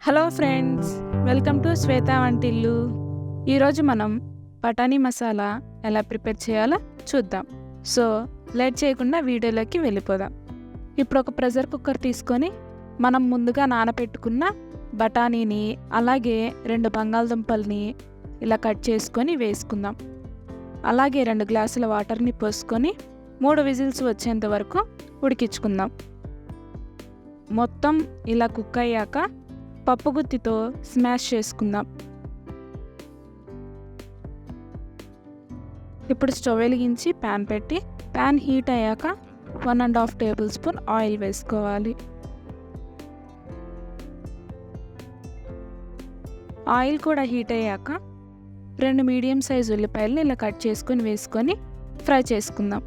Hello friends, welcome to శ్వేత వంటిల్లు. ఈరోజు మనం బఠానీ మసాలా ఎలా ప్రిపేర్ చేయాలో చూద్దాం. సో లేట్ చేయకుండా వీడియోలోకి వెళ్ళిపోదాం. ఇప్పుడు ఒక ప్రెషర్ కుక్కర్ తీసుకొని మనం ముందుగా నానబెట్టుకున్న బఠానీని అలాగే 2 బంగాళదుంపల్ని ఇలా కట్ చేసుకొని వేసుకుందాం. అలాగే 2 గ్లాసుల వాటర్ని పోసుకొని 3 విజిల్స్ వచ్చేంత వరకు ఉడికించుకుందాం. మొత్తం ఇలా కుక్ అయ్యాక పప్పు గుత్తితో స్మాష్ చేసుకుందాం. ఇప్పుడు స్టవ్ వెలిగించి ప్యాన్ పెట్టి ప్యాన్ హీట్ అయ్యాక 1.5 టేబుల్ స్పూన్ ఆయిల్ వేసుకోవాలి. ఆయిల్ కూడా హీట్ అయ్యాక 2 మీడియం సైజ్ ఉల్లిపాయలను ఇలా కట్ చేసుకొని వేసుకొని ఫ్రై చేసుకుందాం.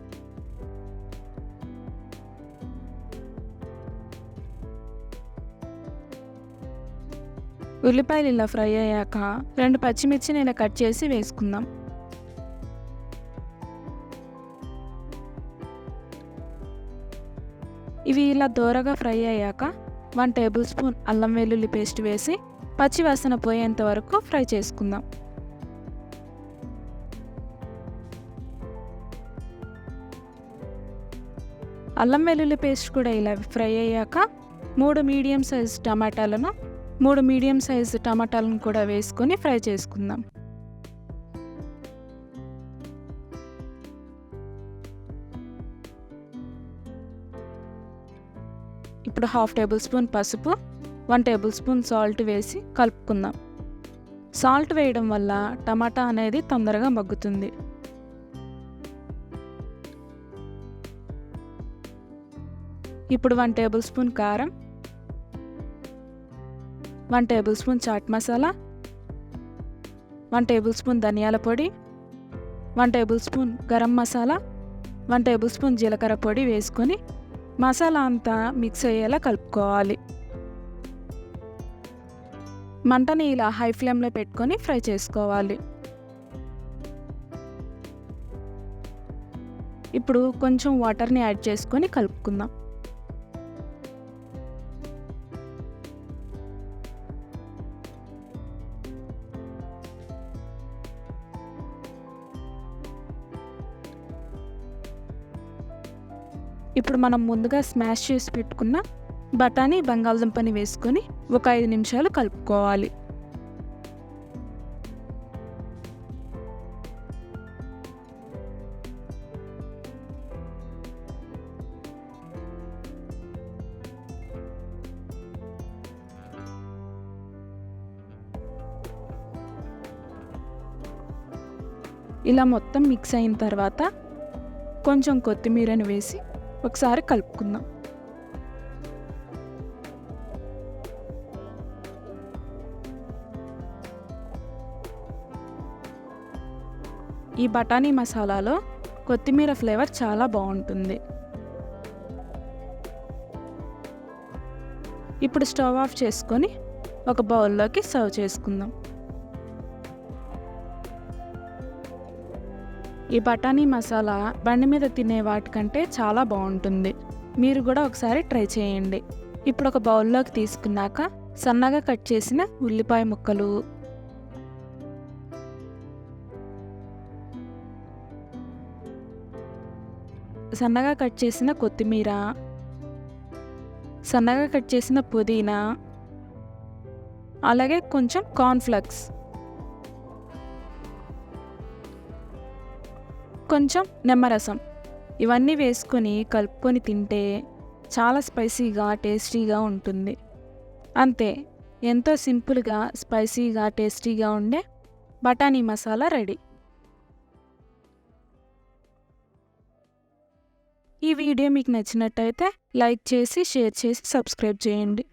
ఉల్లిపాయలు ఇలా ఫ్రై అయ్యాక 2 పచ్చిమిర్చిని ఇలా కట్ చేసి వేసుకుందాం. ఇవి ఇలా దోరగా ఫ్రై అయ్యాక 1 టేబుల్ స్పూన్ అల్లం వెల్లుల్లి పేస్ట్ వేసి పచ్చి వాసన పోయేంత వరకు ఫ్రై చేసుకుందాం. అల్లం వెల్లుల్లి పేస్ట్ కూడా ఇలా ఫ్రై అయ్యాక 3 మీడియం సైజ్ టమాటాలను కూడా వేసుకొని ఫ్రై చేసుకుందాం. ఇప్పుడు 1/2 టేబుల్ స్పూన్ పసుపు, 1 టేబుల్ స్పూన్ సాల్ట్ వేసి కలుపుకుందాం. సాల్ట్ వేయడం వల్ల టమాటా అనేది తొందరగా మగ్గుతుంది. ఇప్పుడు 1 టేబుల్ స్పూన్ కారం, 1 tablespoon chaat masala, 1 tablespoon ధనియాల పొడి, 1 tablespoon garam masala, 1 tablespoon జీలకర్ర పొడి వేసుకొని మసాలా అంతా మిక్స్ అయ్యేలా కలుపుకోవాలి. మంటని ఇలా హై ఫ్లేమ్లో పెట్టుకొని ఫ్రై చేసుకోవాలి. ఇప్పుడు కొంచెం వాటర్ని యాడ్ చేసుకొని కలుపుకుందాం. ఇప్పుడు మనం ముందుగా స్మాష్ చేసి పెట్టుకున్న బఠానీ బంగాళదుంపని వేసుకొని ఒక 5 నిమిషాలు కలుపుకోవాలి. ఇలా మొత్తం మిక్స్ అయిన తర్వాత కొంచెం కొత్తిమీరని వేసి ఒకసారి కలుపుకుందాం. ఈ బఠానీ మసాలాలో కొత్తిమీర ఫ్లేవర్ చాలా బాగుంటుంది. ఇప్పుడు స్టవ్ ఆఫ్ చేసుకొని ఒక బౌల్లోకి సర్వ్ చేసుకుందాం. ఈ బఠానీ మసాలా బండి మీద తినే వాటికంటే చాలా బాగుంటుంది. మీరు కూడా ఒకసారి ట్రై చేయండి. ఇప్పుడు ఒక బౌల్లోకి తీసుకున్నాక సన్నగా కట్ చేసిన ఉల్లిపాయ ముక్కలు, సన్నగా కట్ చేసిన కొత్తిమీర, సన్నగా కట్ చేసిన పుదీనా, అలాగే కొంచెం కార్న్ఫ్లెక్స్, కొంచెం నిమ్మరసం ఇవన్నీ వేసుకొని కలుపుకొని తింటే చాలా స్పైసీగా టేస్టీగా ఉంటుంది. అంతే, ఎంతో సింపుల్గా స్పైసీగా టేస్టీగా ఉండే బఠానీ మసాలా రెడీ. ఈ వీడియో మీకు నచ్చినట్టయితే లైక్ చేసి, షేర్ చేసి, సబ్స్క్రైబ్ చేయండి.